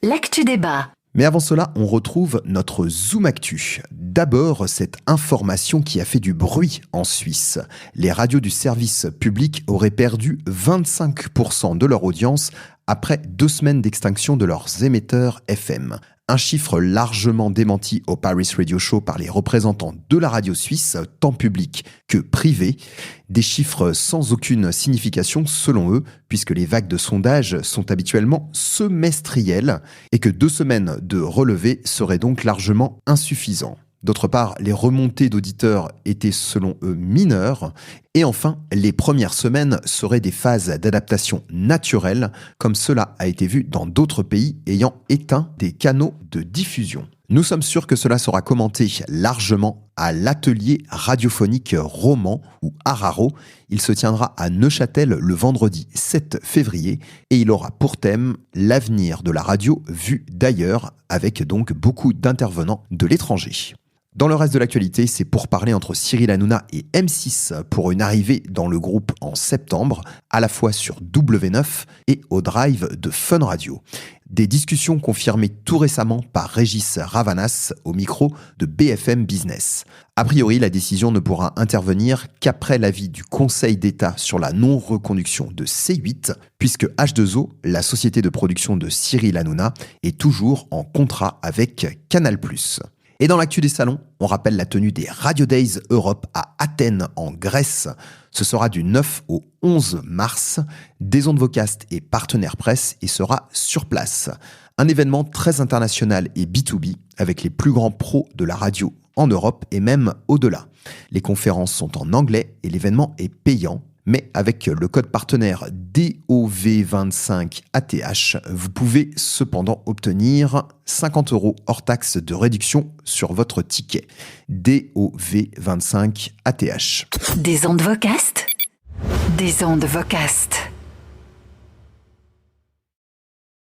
l'actu débat. Mais avant cela, on retrouve notre Zoom Actu. D'abord, cette information qui a fait du bruit en Suisse. Les radios du service public auraient perdu 25% de leur audience après 2 semaines d'extinction de leurs émetteurs FM. Un chiffre largement démenti au Paris Radio Show par les représentants de la radio suisse, tant publique que privée. Des chiffres sans aucune signification selon eux, puisque les vagues de sondage sont habituellement semestrielles et que 2 semaines de relevé seraient donc largement insuffisants. D'autre part, les remontées d'auditeurs étaient selon eux mineures. Et enfin, les premières semaines seraient des phases d'adaptation naturelle, comme cela a été vu dans d'autres pays ayant éteint des canaux de diffusion. Nous sommes sûrs que cela sera commenté largement à l'atelier radiophonique roman ou Araro. Il se tiendra à Neuchâtel le vendredi 7 février et il aura pour thème l'avenir de la radio vue d'ailleurs, avec donc beaucoup d'intervenants de l'étranger. Dans le reste de l'actualité, c'est pour parler entre Cyril Hanouna et M6 pour une arrivée dans le groupe en septembre, à la fois sur W9 et au drive de Fun Radio. Des discussions confirmées tout récemment par Régis Ravanas au micro de BFM Business. A priori, la décision ne pourra intervenir qu'après l'avis du Conseil d'État sur la non-reconduction de C8, puisque H2O, la société de production de Cyril Hanouna, est toujours en contrat avec Canal+. Et dans l'actu des salons, on rappelle la tenue des Radio Days Europe à Athènes en Grèce. Ce sera du 9 au 11 mars. Des ondes Vocast et partenaires presse et sera sur place. Un événement très international et B2B avec les plus grands pros de la radio en Europe et même au-delà. Les conférences sont en anglais et l'événement est payant. Mais avec le code partenaire DOV25ATH, vous pouvez cependant obtenir 50 € hors taxe de réduction sur votre ticket. DOV25ATH. Des ondes Vocast. Des ondes Vocast.